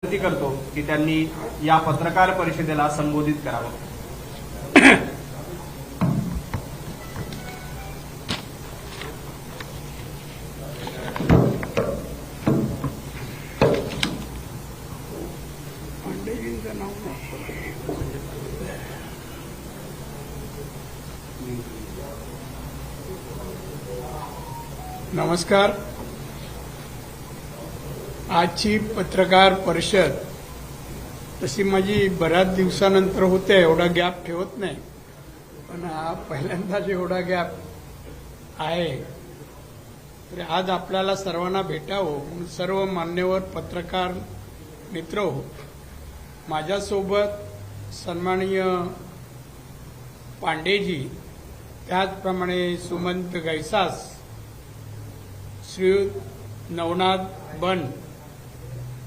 विनंती करतो की त्यांनी या पत्रकार परिषदेला संबोधित करावं। नमस्कार। आजची पत्रकार परिषद तशी माझी बऱ्याच दिवसानंतर होते, एवढा गॅप ठेवत नाही, पण हा पहिल्यांदाच एवढा गॅप आहे। तर आज आपल्याला सर्वांना भेटावं म्हणून सर्व मान्यवर पत्रकार मित्र हो, माझ्यासोबत सन्माननीय पांडेजी, त्याचप्रमाणे सुमंत गैसास, श्रीयुत नवनाथ बन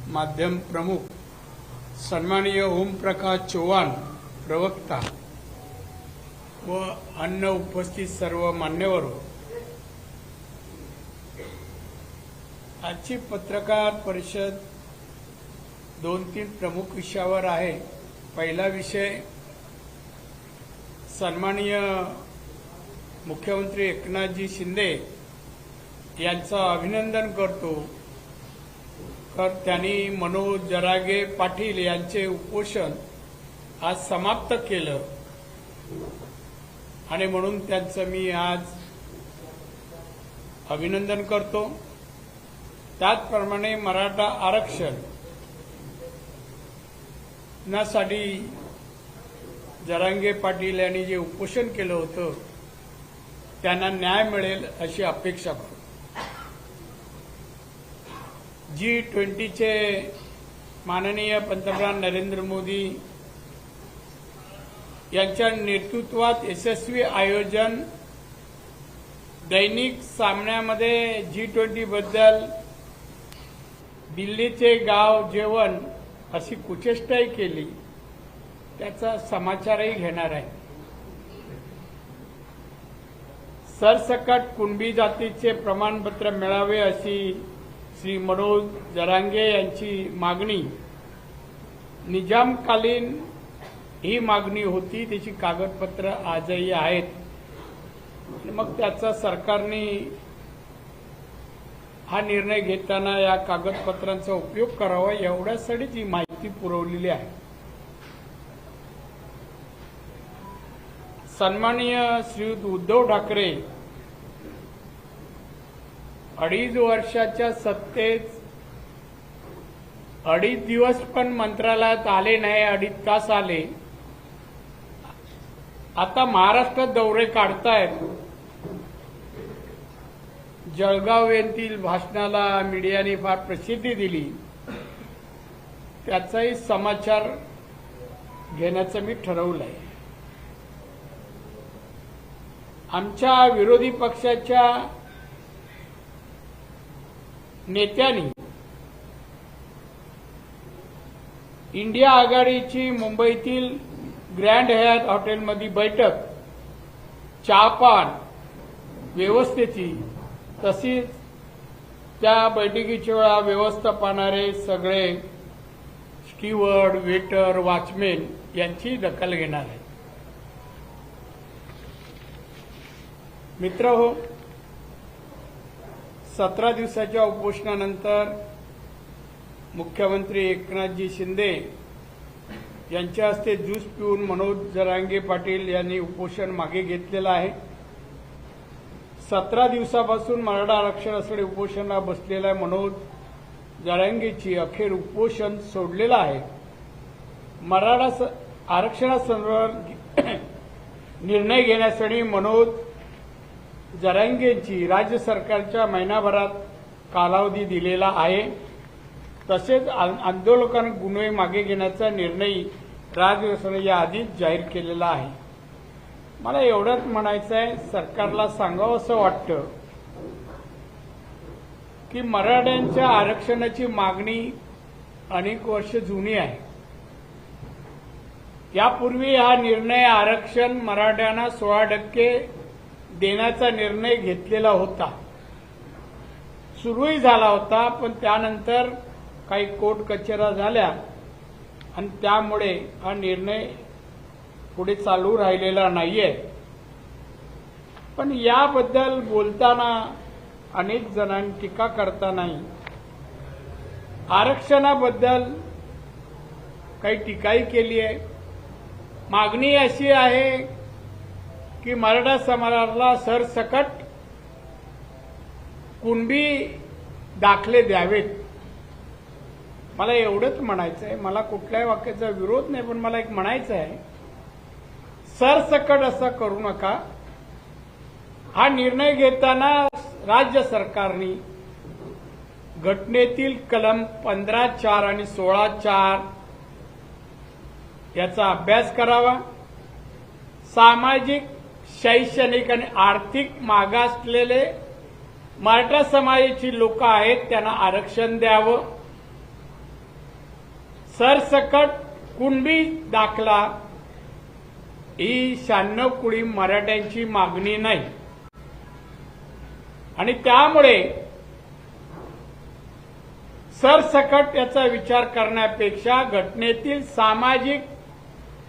माध्यम प्रमुख, सन्माननीय ओमप्रकाश चौहान प्रवक्ता व अन्य उपस्थित सर्व मान्यवर हो। आजची पत्रकार परिषद 2-3 प्रमुख विषयावर आहे। पहिला विषय सन्माननीय मुख्यमंत्री एकनाथजी शिंदे यांचं अभिनंदन करतो, तर त्यांनी मनोज जरांगे पाटील यांचे उपोषण आज समाप्त केलं आणि म्हणून त्यांचं मी आज अभिनंदन करतो। त्याचप्रमाणे मराठा आरक्षण साठी जरांगे पाटील यांनी जे उपोषण केलं होतं त्यांना न्याय मिळेल अशी अपेक्षा करतो। G20चे माननीय पंतप्रधान नरेंद्र मोदी यांच्या नेतृत्वात यशस्वी आयोजन, दैनिक सामन्यामध्ये G20 बद्दल दिल्लीचे गाव जेवण अशी कुचेष्टाही केली, त्याचा समाचारही घेणार आहे। सरसकट कुणबी जातीचे प्रमाणपत्र मिळावे अशी श्री मनोज जरांगे यांची मागणी निजामकालीन ही मागणी होती, त्याची कागदपत्र आजही आहेत। मग त्याचा सरकारने हा निर्णय घेताना या कागदपत्रांचा उपयोग करावा एवढ्यासाठीच ही माहिती पुरवलेली आहे। सन्माननीय श्रीयुत उद्धव ठाकरे 2.5 वर्षाच्या सत्तेत 2.5 दिवस पण मंत्रालयात आले नाही, 2.5 तास आले। आता महाराष्ट्रात दौरे काढतायत। जळगाव येथील भाषणाला मीडियाने फार प्रसिद्धी दिली, त्याचाही समाचार घेण्याचं मी ठरवलंय। आमच्या विरोधी पक्षाच्या नेत्यांनी इंडिया आघाडीची मुंबईतील ग्रँड हयात हॉटेलमध्ये बैठक, चहापान व्यवस्थेची, तसेच त्या बैठकीच्या वेळा व्यवस्था पाहणारे सगळे स्टीवर्ड, वेटर, वॉचमेन यांची दखल घेणार आहे। मित्रहो, 17 दिवसाच्या उपोषणानंतर मुख्यमंत्री एकनाथजी शिंदे यांच्या हस्ते ज्यूस पिऊन मनोज जरांगे पाटील यांनी उपोषण मागे घेतलेलं आहे। 17 दिवसापासून मराठा आरक्षणासाठी उपोषणाला बसलेल्या मनोज जरांगेची अखेर उपोषण सोडलेलं आहे। मराठा आरक्षणासंदर्भात निर्णय घेण्यासाठी मनोज जरांगेची राज्य सरकारच्या महिनाभरात कालावधी दिलेला आहे। तसेच आंदोलकांना गुन्हे मागे घेण्याचा निर्णय राज्य सरकारने याआधीच जाहीर केलेला आहे। मला एवढंच म्हणायचं आहे, सरकारला सांगावं असं वाटतं की मराठ्यांच्या आरक्षणाची मागणी अनेक वर्ष जुनी आहे। यापूर्वी हा निर्णय आरक्षण मराठ्यांना 16% देण्याचा निर्णय घेतलेला होता, सुरूही झाला होता, पण त्यानंतर काही कोर्ट कचेऱ्या झाल्या आणि त्यामुळे हा निर्णय पुढे चालू राहिलेला नाहीये. पण याबद्दल बोलताना अनेक जणांनी टीका करतानाही आरक्षणाबद्दल काही टीकाही केली आहे. मागणी अशी आहे की मराठा समाजाला सरसकट कुणबी दाखले द्यावेत. मला एवढंच म्हणायचं आहे, मला कुठल्याही वाक्याचा विरोध नाही, पण मला एक म्हणायचं आहे, सरसकट असं करू नका. हा निर्णय घेताना राज्य सरकारने घटनेतील कलम 15(4) आणि 16(4) याचा अभ्यास करावा. सामाजिक, शैक्षणिक आणि आर्थिक मागासलेले मराठा समाजाची लोक आहेत त्यांना आरक्षण द्यावं. सरसकट कुणबी दाखला ही 96 कोटी मराठ्यांची मागणी नाही आणि त्यामुळे सरसकट याचा विचार करण्यापेक्षा घटनेतील सामाजिक,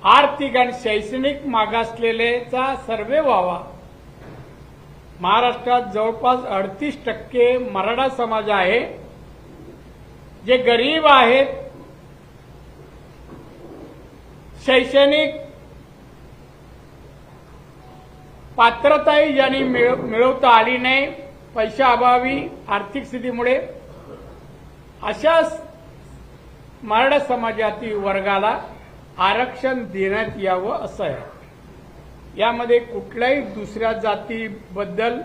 आर्थिक आणि शैक्षणिक मागासलेलेचा सर्वे व्हावा. महाराष्ट्रात जवळपास 38% मराठा समाज आहे जे गरीब आहेत, शैक्षणिक पात्रताही ज्यांनी मिळवता आली नाही पैशाअभावी, आर्थिक स्थितीमुळे, अशा मराठा समाजातील वर्गाला आरक्षण देण्यात यावं असं आहे. यामध्ये कुठल्याही दुसऱ्या जातीबद्दल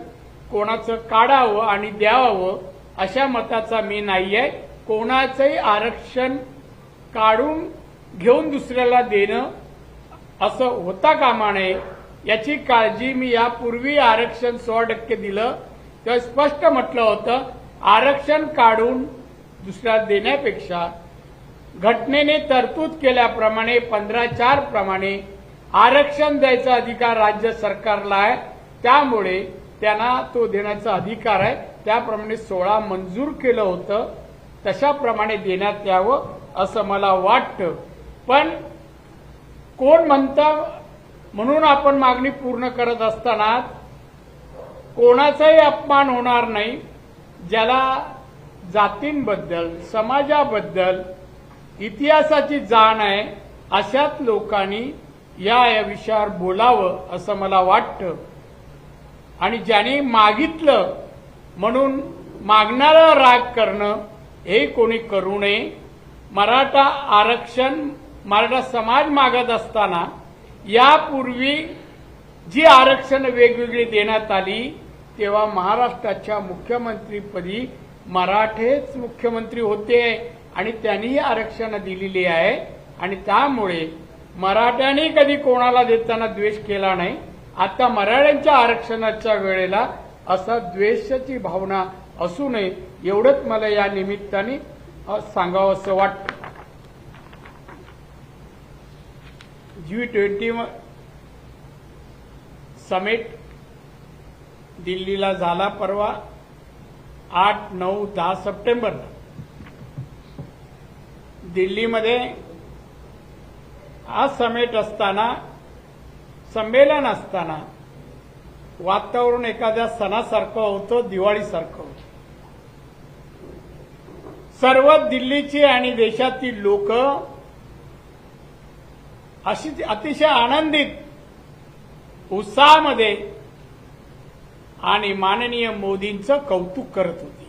कोणाचं काढावं आणि द्यावं अशा मताचा मी नाही आहे. कोणाचंही आरक्षण काढून घेऊन दुसऱ्याला देणं असं होता कामा नये याची काळजी मी यापूर्वी आरक्षण 16% दिलं तेव्हा स्पष्ट म्हटलं होतं, आरक्षण काढून दुसऱ्याला देण्यापेक्षा घटनेने तरतूद केल्याप्रमाणे 15(4) प्रमाणे आरक्षण द्यायचा अधिकार राज्य सरकारला आहे. त्यामुळे त्यांना तो देण्याचा अधिकार आहे. त्याप्रमाणे 16 मंजूर केलं होतं, तशाप्रमाणे देण्यात यावं असं मला वाटतं. पण कोण म्हणतं म्हणून आपण मागणी पूर्ण करत असताना कोणाचाही अपमान होणार नाही. ज्याला जातींबद्दल, समाजाबद्दल, इतिहासाची जाण आहे अशाच लोकांनी या विषयावर बोलावं असं मला वाटतं. आणि ज्यांनी मागितलं म्हणून मागणारा राग करणं हे कोणी करू नये. मराठा आरक्षण मराठा समाज मागत असताना यापूर्वी जी आरक्षण वेगवेगळी देण्यात आली तेव्हा महाराष्ट्राच्या मुख्यमंत्रीपदी मराठेच मुख्यमंत्री होते आणि त्यांनीही आरक्षण दिलेली आहे. आणि त्यामुळे मराठ्यांनी कधी कोणाला देताना द्वेष केला नाही. आता मराठ्यांच्या आरक्षणाच्या वेळेला असा द्वेषाची भावना असू नये एवढंच मला या निमित्ताने सांगावं असं वाटतं. G20 समिट दिल्लीला झाला परवा 8, 9, 10 सप्टेंबरला. दिल्लीमध्ये हा समिट असताना, संमेलन असताना वातावरण एखाद्या सणासारखं होतं, दिवाळीसारखं होतं. सर्व दिल्लीची आणि देशातील लोक अशी अतिशय आनंदित उत्साहामध्ये आणि माननीय मोदींचं कौतुक करत होते.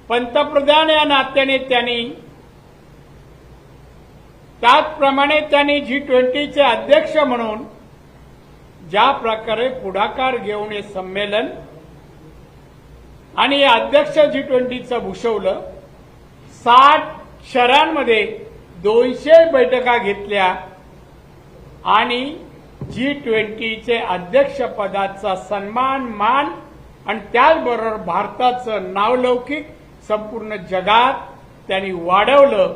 पंतप्रधान या नात्याने त्यांनी, त्याचप्रमाणे त्यांनी G20चे अध्यक्ष म्हणून ज्या प्रकारे पुढाकार घेऊन हे संमेलन आणि अध्यक्ष G20चं भूषवलं, 60 शहरांमध्ये 200 बैठका घेतल्या आणि G20चे अध्यक्षपदाचा सन्मान, मान आणि त्याचबरोबर भारताचं नावलौकिक संपूर्ण जगात त्यांनी वाढवलं,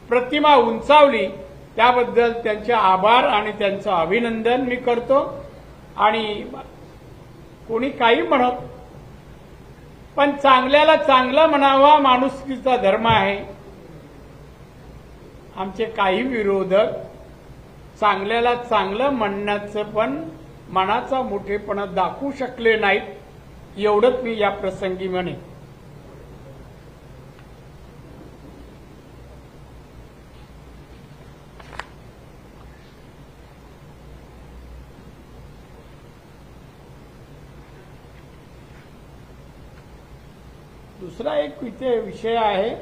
प्रतिमा उंचावली. त्याबद्दल त्यांचे आभार आणि त्यांचं अभिनंदन मी करतो. आणि कोणी काही म्हणत, पण चांगल्याला चांगलं म्हणावा माणुसकीचा धर्म आहे. आमचे काही विरोधक चांगल्याला चांगलं म्हणण्याचं पण मनाचा मोठेपणा दाखवू शकले नाहीत, एवढंच मी या प्रसंगी म्हणेन. दुसरा एक इथे विषय आहे.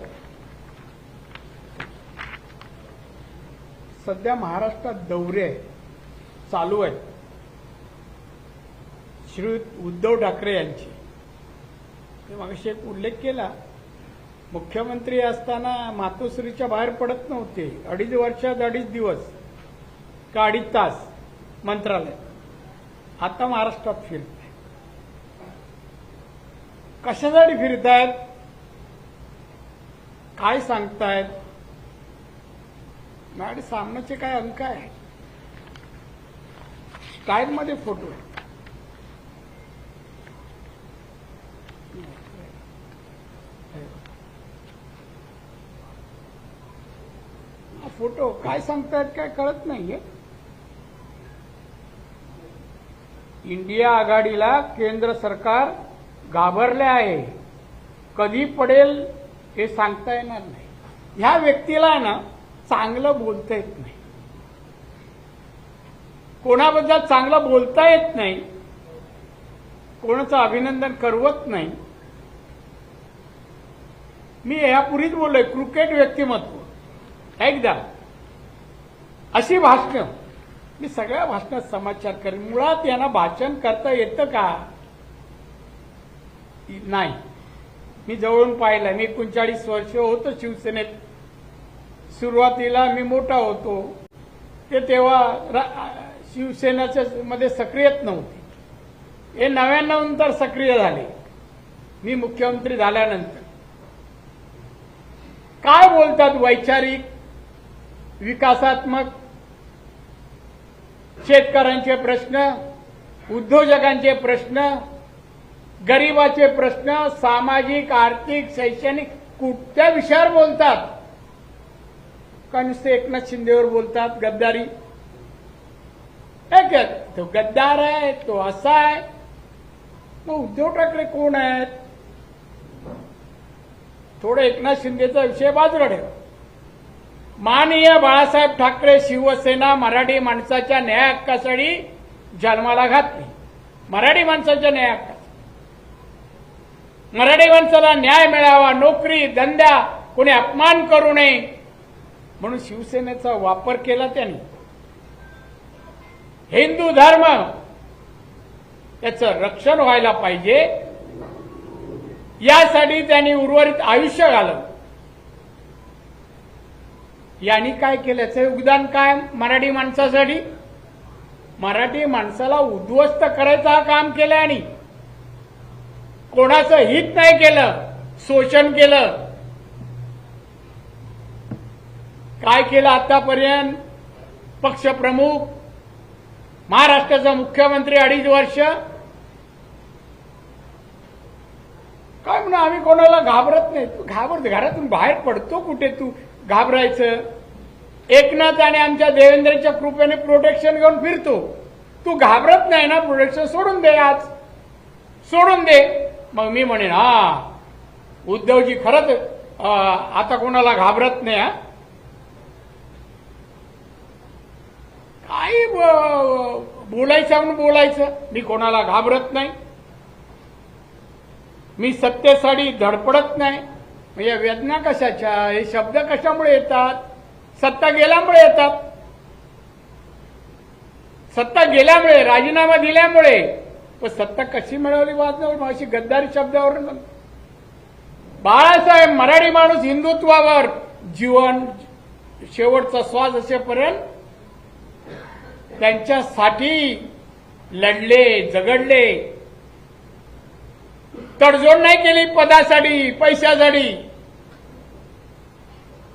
सध्या महाराष्ट्रात दौरे चालू आहेत श्री उद्धव ठाकरे यांची. मी मागाशी एक उल्लेख केला, मुख्यमंत्री असताना मातोश्रीच्या बाहेर पडत नव्हते. 2.5 वर्षात 2.5 दिवस का 2.5 तास मंत्रालय. आता महाराष्ट्रात फिरत कशासाठी फिरतायत, काय सांगतायत. माझ्या सामनाचे काय अंक आहे, स्टाईलमध्ये फोटो आहे. फोटो काय सांगतायत काय कळत नाहीये. इंडिया आघाडीला केंद्र सरकार घाबरले आहे, कधी पडेल हे सांगता येणार नाही. ह्या व्यक्तीला ना चांगलं बोलता येत नाही, कोणाबद्दल चांगलं बोलता येत नाही, कोणाचं अभिनंदन करवत नाही. मी यापूर्वीच बोललोय, क्रिकेट व्यक्तिमत्व. एकदा अशी भाषणं मी सगळ्या भाषणात समाचार करेन. मुळात यांना भाषण करता येतं का नाही. मी जवळून पाहिलं. मी 39 वर्ष होतो शिवसेनेत. सुरुवातीला मी मोठा होतो ते तेव्हा शिवसेनेच्या मध्ये सक्रियच नव्हते. हे 99 नंतर सक्रिय झाले मी मुख्यमंत्री झाल्यानंतर. काय बोलतात, वैचारिक, विकासात्मक, शेतकऱ्यांचे प्रश्न, उद्योजकांचे प्रश्न, गरिबाचे प्रश्न, सामाजिक, आर्थिक, शैक्षणिक, कुठच्या विषयावर बोलतात का नुसते एकनाथ शिंदेवर बोलतात. गद्दारी, तो गद्दार आहे, तो असा आहे. मग उद्धव ठाकरे कोण आहेत. थोडं एकनाथ शिंदेचा विषय बाजूला ठेवा. माननीय बाळासाहेब ठाकरे शिवसेना मराठी माणसाच्या न्याय हक्कासाठी जन्माला घातली. मराठी माणसाच्या न्याय हक्कासाठी, मराठी माणसाला न्याय मिळावा, नोकरी धंदा कोणी अपमान करू नये म्हणून शिवसेनेचा वापर केला त्यांनी. हिंदू धर्म याचं रक्षण व्हायला पाहिजे यासाठी त्यांनी उर्वरित आयुष्य घालवलं. यांनी काय केलं, याचं योगदान काय मराठी माणसासाठी. मराठी माणसाला उद्ध्वस्त करायचं हा काम केलं. आणि कोणाचं हित नाही केलं, शोषण केलं. काय केलं आतापर्यंत. पक्षप्रमुख, महाराष्ट्राचा मुख्यमंत्री 2.5 वर्ष. काय म्हणून आम्ही कोणाला घाबरत नाही. तू घाबरत, घरातून बाहेर पडतो कुठे तू घाबरायचं. एकनाथ आणि आमच्या देवेंद्रच्या कृपेने प्रोटेक्शन घेऊन फिरतो. तू घाबरत नाही ना, प्रोटेक्शन सोडून दे, आज सोडून दे. मग मी म्हणेन हा उद्धवजी खरंच आता कोणाला घाबरत नाही. हा काय बोलायचं म्हणून बोलायचं. मी कोणाला घाबरत नाही, मी सत्तेसाठी धडपडत नाही. या वेदना कशाच्या, हे शब्द कशामुळे येतात. सत्ता गेल्यामुळे येतात. सत्ता गेल्यामुळे, राजीनामा दिल्यामुळे. पण सत्ता कशी मिळवली वाजण्यावर, अशी गद्दारी शब्दावर. बाळासाहेब मराठी माणूस हिंदुत्वावर जीवन शेवटचा श्वास असेपर्यंत त्यांच्यासाठी लढले, झगडले. तडजोड नाही केली पदासाठी, पैशासाठी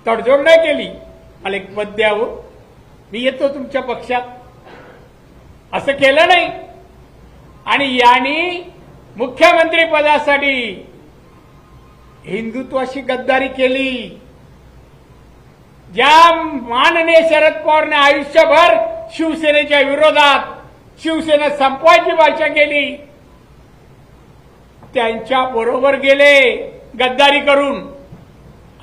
तडजोड नाही केली. मला एक पद द्यावं, मी येतो तुमच्या पक्षात, असं केलं नाही. आणि यांनी मुख्यमंत्री पदासाठी हिंदुत्वाशी गद्दारी केली. ज्या माननीय शरद पवारने आयुष्यभर शिवसेनेच्या विरोधात शिवसेना संपवायची भाषा केली, त्यांच्या बरोबर गेले गद्दारी करून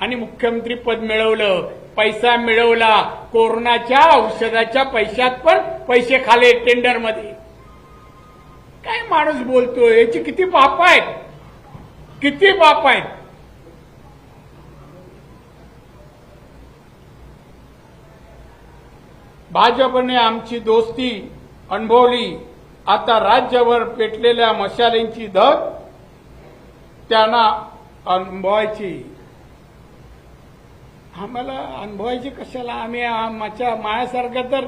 आणि मुख्यमंत्री पद मिळवलं, पैसा मिळवला. कोरोनाच्या औषधाच्या पैशात पण पैसे खाले टेंडरमध्ये. काय माणूस बोलतोय, याची किती पाप आहेत, किती पाप आहेत. भाजपने आमची दोस्ती अनुभवली, आता राज्यभर पेटलेल्या मशालींची धग त्यांना अनुभवायची. आम्हाला अनुभवायची कशाला, आम्ही मायासारखं तर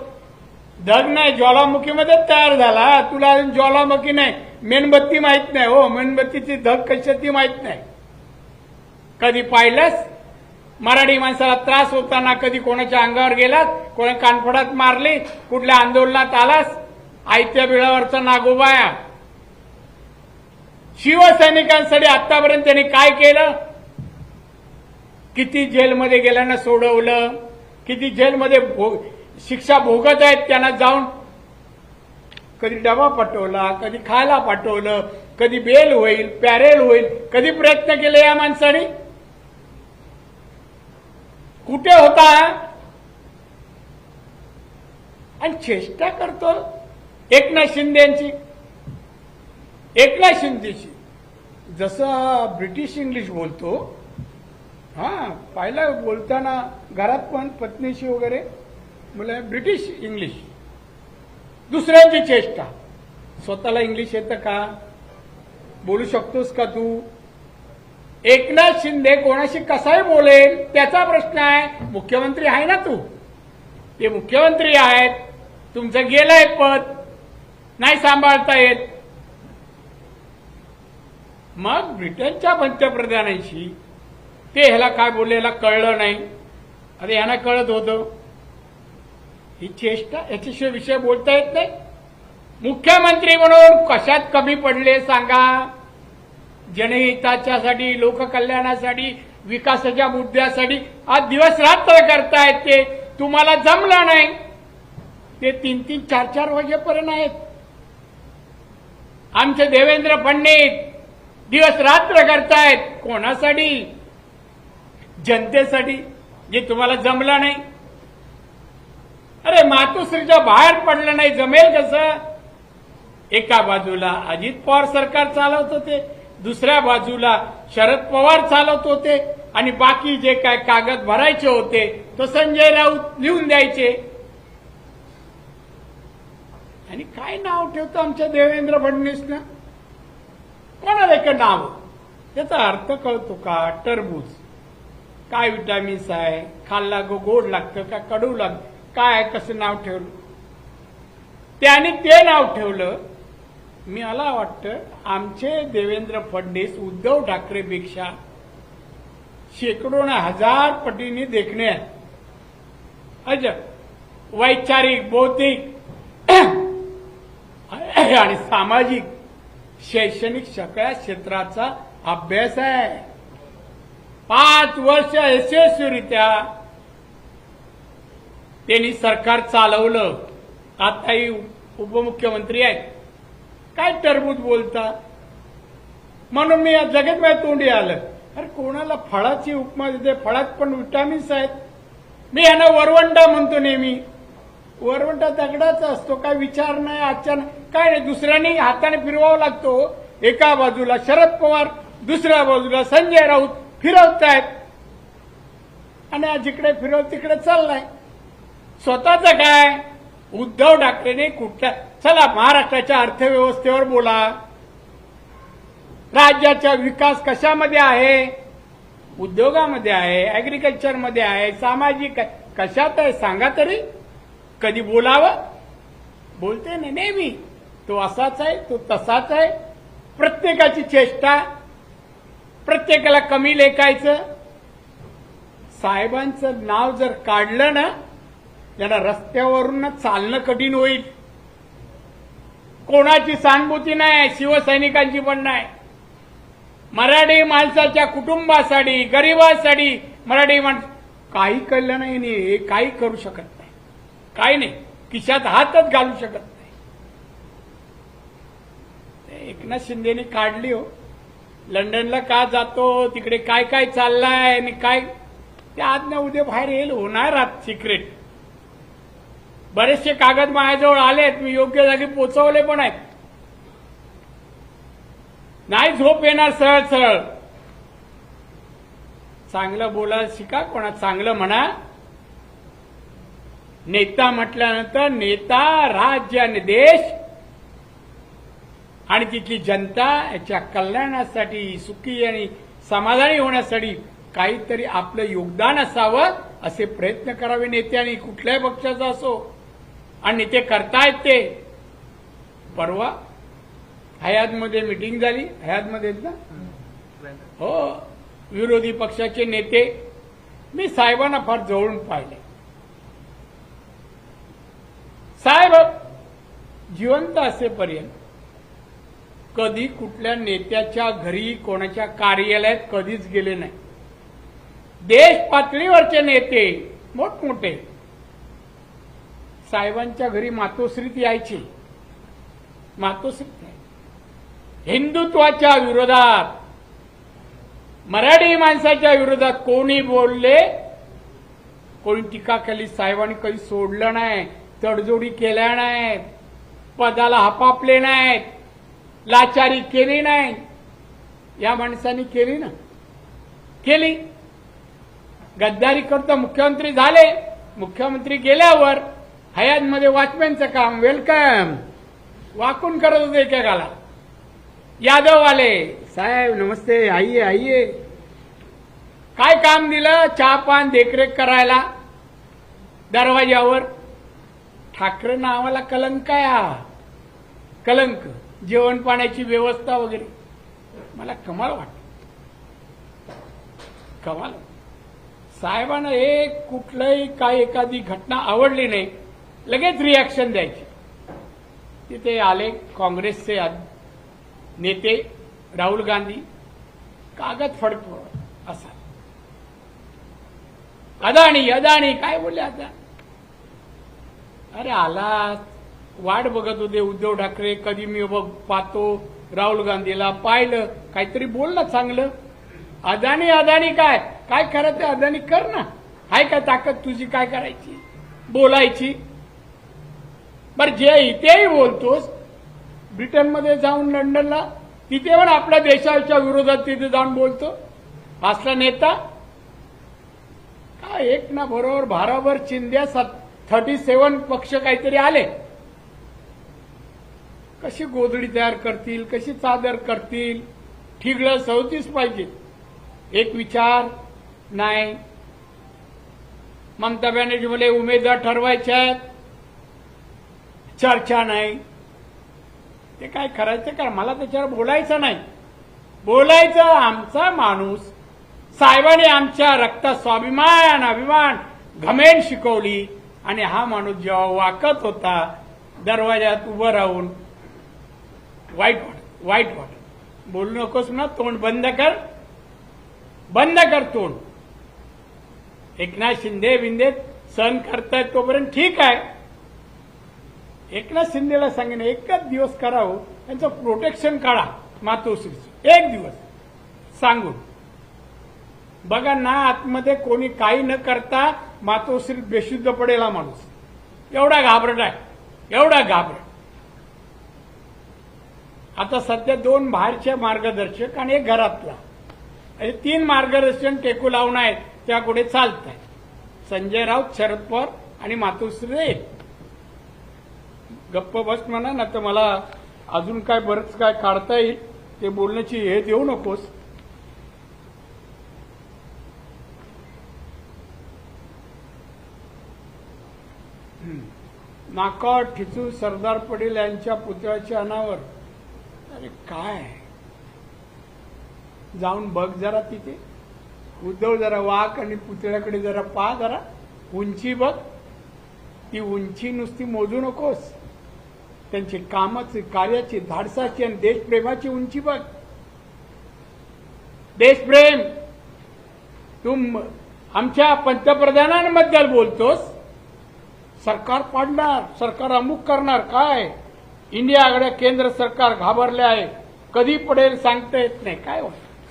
धग नाही, ज्वालामुखीमध्ये तयार झाला. तुला अजून ज्वालामुखी नाही, मेणबत्ती माहित नाही हो, मेणबत्तीची धग कशाची माहित नाही. कधी पाहिलंस मराठी माणसाला त्रास होताना? कधी कोणाच्या अंगावर गेलात, कोणा कानफडात मारली, कुठल्या आंदोलनात आलास? आयत्या बिळावरचा नागोबाया. शिवसैनिकांसाठी आतापर्यंत त्यांनी काय केलं? किती जेलमध्ये गेल्यानं सोडवलं, किती जेलमध्ये शिक्षा भोगत आहेत त्यांना जाऊन. कधी डबा पाठवला, कधी खायला पाठवलं, कधी बेल होईल, पॅरेल होईल, कधी प्रयत्न केले या माणसाने? कुठे होता? आणि चेष्टा करतो एकनाथ शिंदेची. एकनाथ शिंदेची जसं ब्रिटिश इंग्लिश बोलतो, पाहिलं बोलताना घरात पण पत्नीशी वगैरे मला ब्रिटिश इंग्लिश. दुसऱ्यांची चेष्टा. स्वतःला इंग्लिश येतं का? बोलू शकतोस का तू? एकनाथ शिंदे कोणाशी कसाही बोलेल त्याचा प्रश्न आहे. मुख्यमंत्री आहे ना तू, ते मुख्यमंत्री आहेत. तुमचं गेलंय पद, नाही सांभाळता येत. मग ब्रिटनच्या पंतप्रधानांशी ते ह्याला काय बोललेला कळलं नाही, अरे ह्यांना कळत होतं. ही चेष्टा, याच्याशिवाय विषय बोलता येत नाही. मुख्यमंत्री म्हणून कशात कमी पडले सांगा? जनहिताच्यासाठी, लोककल्याणासाठी, विकासाच्या मुद्द्यासाठी आज दिवस रात्र करतायत. ते तुम्हाला जमलं नाही. ते 3-3, 4-4 वाजेपर्यंत आहेत. आमचे देवेंद्र फडणवीस दिवस रात्र करतायत. कोणासाठी? जनतेसाठी, जे तुम्हाला जमलं नाही. अरे मातोश्रीच्या बाहेर पडलं नाही, जमेल कसं? एका बाजूला अजित पवार सरकार चालवत होते, दुसऱ्या बाजूला शरद पवार चालवत होते, आणि बाकी जे काय कागद भरायचे होते तो संजय राऊत लिहून द्यायचे. आणि काय नाव ठेवतं आमच्या देवेंद्र फडणवीसनं? कोणाला एक नाव, त्याचा अर्थ कळतो का? टरबूज काय विटामिन्स आहे, खाल्ला गोड लागतं का कडू लागतं, काय कसं नाव ठेवलं? त्याने ते नाव ठेवलं. मला वाटतं आमचे देवेंद्र फडणवीस उद्धव ठाकरेपेक्षा शेकडो ना हजार पटीने देखणे अजब वैचारिक, बौद्धिक आणि सामाजिक, शैक्षणिक सगळ्या क्षेत्राचा अभ्यास आहे. 5 वर्ष यशस्वीरित्या त्यांनी सरकार चालवलं. आताही उपमुख्यमंत्री आहेत. काय टरबूज बोलता? म्हणून मी लगेच माझ्या तोंडी आलं, अरे कोणाला फळाची उपमा देते? फळात पण विटामिन्स आहेत. मी यांना वरवंटा म्हणतो नेहमी. वरवंटा दगडाचा असतो, काय विचार नाही, अचानक काय नाही. दुसऱ्याने हाताने फिरवावं लागतो. एका बाजूला शरद पवार, दुसऱ्या बाजूला संजय राऊत फिरवतायत, आणि जिकडे फिरव तिकडे चाललाय. स्वतःच काय? उद्धव ठाकरेने कुठल्या, चला महाराष्ट्राच्या अर्थव्यवस्थेवर बोला. राज्याचा विकास कशामध्ये आहे? उद्योगामध्ये आहे, ऍग्रिकल्चरमध्ये आहे, सामाजिक कशात आहे सांगा तरी. कधी बोलावं? बोलते ना नेहमी. तो असाच आहे, तो तसाच आहे. प्रत्येकाची चेष्टा, प्रत्येकाला कमी लेखायचं. साहेबांचं नाव जर काढलं ना, त्यांना रस्त्यावरून चालणं कठीण होईल. कोणाची सहानुभूती नाही, शिवसैनिकांची पण नाही. मराठी माणसाच्या कुटुंबासाठी, गरिबासाठी मराठी माणस काही कळलं नाही, हे काही करू शकत नाही, काही नाही, खिशात हातच घालू शकत नाही. एकनाथ शिंदेने काढली हो. लंडनला का जातो, तिकडे काय काय चाललंय आणि काय ते आज ना उद्या बाहेर येईल, होणार आत सिक्रेट. बरेचसे कागद माझ्याजवळ आलेत, मी योग्य जागी पोचवले पण आहेत. नाही झोप येणार सरळ सरळ. चांगलं बोलायला शिका, कोणा चांगलं म्हणा. नेता म्हटल्यानंतर नेता, राज्य आणि देश आणि तिथली जनता याच्या कल्याणासाठी, सुखी आणि समाधानी होण्यासाठी काहीतरी आपलं योगदान असावं असे प्रयत्न करावे नेत्यांनी, कुठल्याही पक्षाचा असो. आणि नेते करतायत ते. परवा हयातमध्ये मीटिंग झाली, हयातमध्ये ना हो, विरोधी पक्षाचे नेते. मी साहेबांना फार जवळून पाहिले. साहेब जिवंत असेपर्यंत कधी कुठल्या नेत्याच्या घरी, कोणाच्या कार्यालयात कधीच गेले नाही. देश पातळीवरचे नेते मोठमोठे साहेबांच्या घरी मातोश्रीत यायचे. मातोश्रीत हिंदुत्वाच्या विरोधात, मराठी माणसाच्या विरोधात कोणी बोलले, कोणी टीका केली, साहेबांनी कधी सोडलं नाही, तडजोडी केल्या नाहीत, पदाला हपापले नाहीत, लाचारी केली नाही. या माणसांनी केली ना, केली. गद्दारी करता मुख्यमंत्री झाले. मुख्यमंत्री गेल्यावर हयातमध्ये वॉचमॅनचं काम, वेलकम वाकून करत होते एकेकाला. यादव आले, साहेब नमस्ते, आइये आइये. काय काम दिलं, चहा पान देखरेख करायला दरवाजावर. ठाकरे नावाला कलंक आहे हा, कलंक. जेवण पाण्याची व्यवस्था वगैरे. मला कमाल वाटत, कमाल. साहेबांना एक कुठलंही काय एखादी घटना आवडली नाही, लगेच रिॲक्शन द्यायची. तिथे आले काँग्रेसचे नेते राहुल गांधी, कागद फडकवत असा. अदानी अदानी काय बोलले आता. अरे आला, वाट बघत होते उद्धव ठाकरे, कधी मी पाहतो राहुल गांधीला, पाहिलं काहीतरी बोललं चांगलं. अदानी अदानी काय काय करायचं, अदानी कर ना. हाय काय ताकद तुझी, काय करायची, बोलायची. बर जे इथेही बोलतोस, ब्रिटनमध्ये जाऊन लंडनला, तिथे पण आपल्या देशाच्या विरोधात तिथे जाऊन बोलतो असला नेता. काय एक ना बरोबर भाराभर चिंध्या 37 पक्ष काहीतरी आले. कशी गोधडी तयार करतील, कशी चादर करतील, ठिगळं 37 पाहिजे. एक विचार नाही. ममता बॅनर्जी मला उमेदवार ठरवायचे आहेत, चर्चा नाही. ते काय करायचं का, मला त्याच्यावर बोलायचं नाही. बोलायचं आमचा माणूस. साहेबांनी आमच्या रक्तात स्वाभिमान, अभिमान, घमेंड शिकवली. आणि हा माणूस जेव्हा वाकत होता दरवाजात उभं राहून, वाईट वाटत. बोलू नकोस ना, तोंड बंद कर, बंद कर तोंड. एकनाथ शिंदे बिंदे सहन करतायत तोपर्यंत ठीक आहे. एकनाथ शिंदेला सांगेन एकच दिवस करावं, त्यांचं प्रोटेक्शन काढा मातोश्रीचं, एक दिवस सांगून बघा ना. आतमध्ये कोणी काही न करता मातोश्री बेशुद्ध पडेल हा माणूस. एवढा घाबरट आहे, एवढा घाबरट. आता सध्या 2 बाहेरचे मार्गदर्शक आणि एक घरातला, 3 मार्गदर्शन टेकू लावून आहेत, त्या पुढे चालत आहेत. संजय राऊत, शरद पवार आणि मातोश्री. गप्प बस म्हणा ना, तर मला अजून काय बरंच काय काढता येईल, ते बोलण्याची हे देऊ नकोस. नाका ठिचू सरदार पटेल यांच्या पुतळ्याच्या अनावर. अरे काय, जाऊन बघ जरा तिथे. उद्धव जरा वाक आणि पुतळ्याकडे जरा पहा, जरा उंची बघ. ती उंची नुसती मोजू नकोस, त्यांची कामाची, कार्याची, धाडसाची आणि देशप्रेमाची उंची बघ. देशप्रेम, तू आमच्या पंतप्रधानांबद्दल बोलतोस, सरकार पाडणार, सरकार अमुक करणार. काय इंडियाकडे केंद्र सरकार घाबरले आहे, कधी पडेल सांगता येत नाही. काय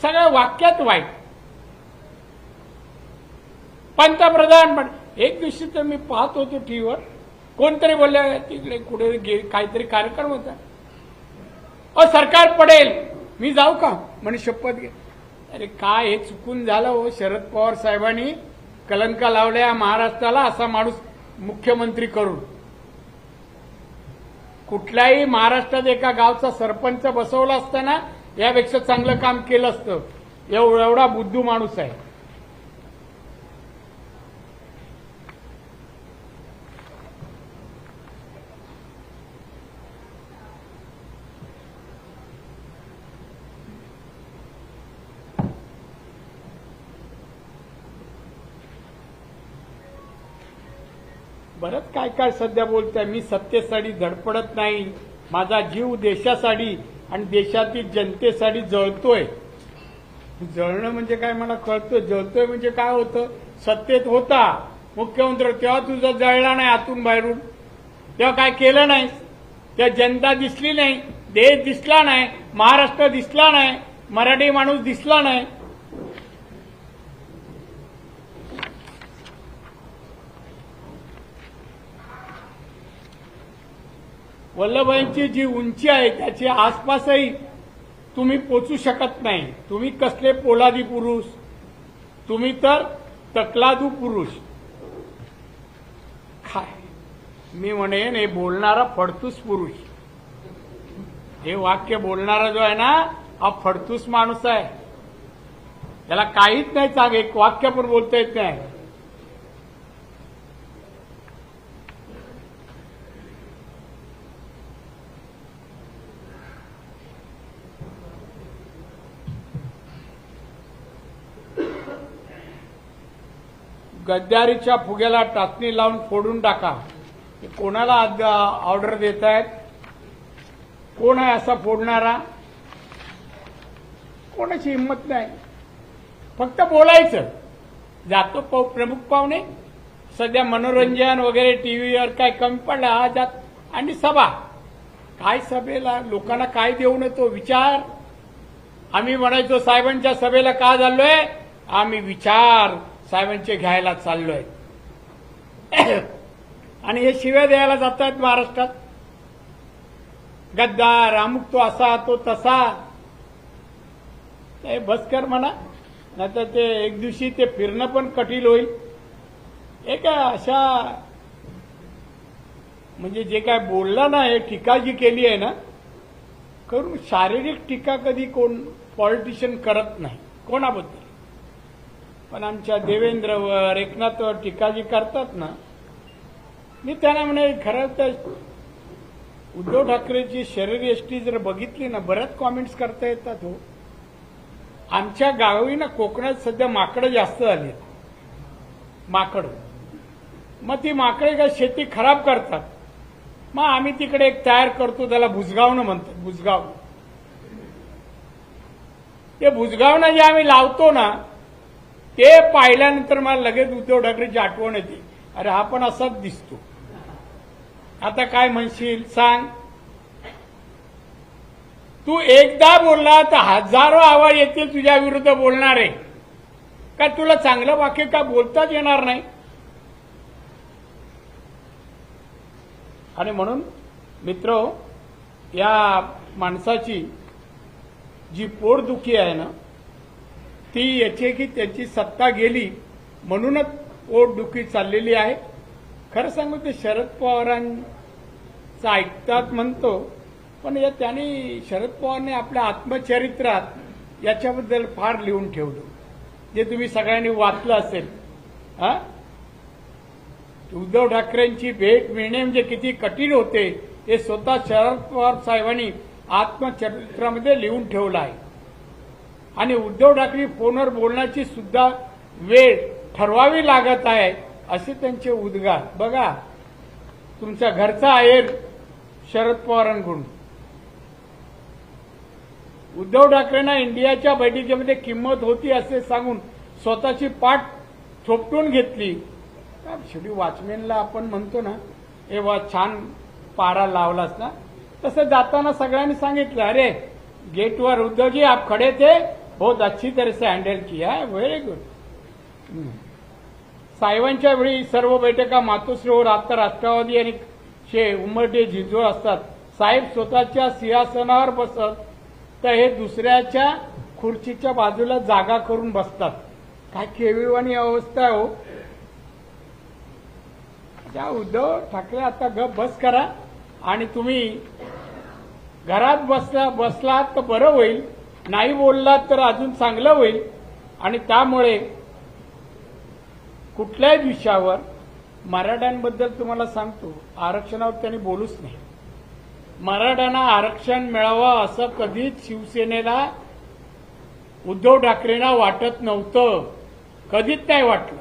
सगळ्या वाक्यात वाईट. पंतप्रधान एक दिवशी तर मी पाहत होतो टीव्हीवर, कोणतरी बोलले तिकडे कुठे काहीतरी कार्यक्रम होता, सरकार पडेल, मी जाऊ का म्हणे, शपथ घे. अरे काय हे चुकून झालं हो. शरद पवार साहेबांनी कलंका लावल्या महाराष्ट्राला, असा माणूस मुख्यमंत्री करून. कुठल्याही महाराष्ट्रात एका गावचा सरपंच बसवला असताना यापेक्षा चांगलं काम केलं असतं. एवढा बुद्धू माणूस आहे. बरंच काय काय सध्या बोलताय. मी सत्तेसाठी धडपडत नाही, माझा जीव देशासाठी आणि देशातील जनतेसाठी जळतोय. जळणं म्हणजे काय मला कळतं. जळतोय म्हणजे काय होतं. सत्तेत होता मुख्यमंत्री तेव्हा तुझा जळला नाही आतून बाहेरून, तेव्हा काय केलं नाही, तेव्हा जनता दिसली नाही, देश दिसला नाही, महाराष्ट्र दिसला नाही, मराठी माणूस दिसला नाही. वल्लभभाईंची जी उंची आहे त्याच्या आसपासही तुम्ही पोचू शकत नाही. तुम्ही कसले पोलादी पुरुष, तुम्ही तर तकलादू पुरुष. काय मी म्हणेन हे बोलणारा फडतूस पुरुष. हे वाक्य बोलणारा जो आहे ना हा फडतूस माणूस आहे. त्याला काहीच नाही सांग, एक वाक्य पण बोलता येत नाही. गद्दारीच्या फुग्याला टाचणी लावून फोडून टाका. कोणाला ऑर्डर देत आहेत? कोण आहे असा फोडणारा? कोणाची हिंमत नाही. फक्त बोलायचं. जातो प्रमुख पाहुणे, सध्या मनोरंजन वगैरे टीव्हीवर काय कमी पडला हा जात, आणि सभा. काय सभेला लोकांना काय देऊन येतो विचार. आम्ही म्हणायचो साहेबांच्या सभेला का झालोय, आम्ही विचार साहेबांचे घ्यायला चाललोय. आणि हे शिव्या द्यायला जातात महाराष्ट्रात. गद्दार, अमुक तो असा तो तसा. ते बस कर म्हणा, नाहीतर ते एक दिवशी ते फिरणं पण कठीण होईल. एक अशा म्हणजे जे काय बोलला ना, हे टीका जी केली आहे ना, करून शारीरिक टीका कधी कोण पॉलिटिशियन करत नाही कोणाबद्दल. पण आमच्या देवेंद्रवर, एकनाथवर टीका जी करतात ना, मी त्यांना म्हणे खरं तर उद्धव ठाकरेची शरीरयष्टी जर बघितली ना, बऱ्याच कॉमेंट्स करता येतात. हो, आमच्या गावी ना कोकणात सध्या माकडं जास्त झाली. माकडं, मग ती माकडे काय शेती खराब करतात. मग आम्ही तिकडे एक तयार करतो, त्याला भुजगावणं म्हणतात. भुजगाव, ते भुजगावणं जे आम्ही लावतो ना, ते पाहिल्यानंतर मला लगेच उद्धव ठाकरेची आठवण येते. अरे हा पण असाच दिसतो. आता काय म्हणशील सांग. तू एकदा बोलला तर हजारो आवाज येतील तुझ्या विरुद्ध बोलणारे. का तुला चांगलं वाक्य का बोलताच येणार नाही. आणि म्हणून मित्र, या माणसाची जी पोटदुखी आहे ना, ती याची की त्याची सत्ता गेली म्हणूनच पोटदुखी चाललेली आहे. खरं सांगू ते शरद पवारांचं ऐकतात म्हणतो, पण या त्यांनी शरद पवारने आपल्या आत्मचरित्रात याच्याबद्दल फार लिहून ठेवलं, जे तुम्ही सगळ्यांनी वाचलं असेल. उद्धव ठाकरेंची भेट मिळणे म्हणजे किती कठीण होते हे स्वतः शरद पवार साहेबांनी आत्मचरित्रामध्ये लिहून ठेवलं आहे. आणि उद्धव ठाकरे फोनवर बोलण्याची सुद्धा वेळ ठरवावी लागत आहे असे त्यांचे उद्गार. बघा, तुमच्या घरचा आहेर शरद पवारांकडून. उद्धव ठाकरेंना इंडियाच्या बैठकीमध्ये किंमत होती असे सांगून स्वतःची पाठ थोपटून घेतली. शेवटी वॉचमॅनला आपण म्हणतो ना, हे वा छान पारा लावलास ना, तसं जाताना सगळ्यांनी सांगितलं, अरे गेटवर उद्धवजी आप खडे थे, बहुत अच्छी तरह से हँडल किया है, व्हेरी गुड. साहेबांच्या वेळी सर्व बैठका मातोश्रीवर आता राष्ट्रवादी आणि उमरडे झिंजूळ असतात. साहेब स्वतःच्या सिंहासनावर बसत तर हे दुसऱ्याच्या खुर्चीच्या बाजूला जागा करून बसतात. काय केविवाणी अवस्था हो. त्या उद्धव ठाकरे आता गप बस करा आणि तुम्ही घरात बसलात तर बरं होईल, नाही बोललात तर अजून चांगलं होईल. आणि त्यामुळे कुठल्याही विषयावर मराठ्यांबद्दल तुम्हाला सांगतो, आरक्षणावर त्यांनी बोलूच नाही. मराठ्यांना आरक्षण मिळावं असं कधीच शिवसेनेला उद्धव ठाकरेंना वाटत नव्हतं, कधीच नाही वाटलं.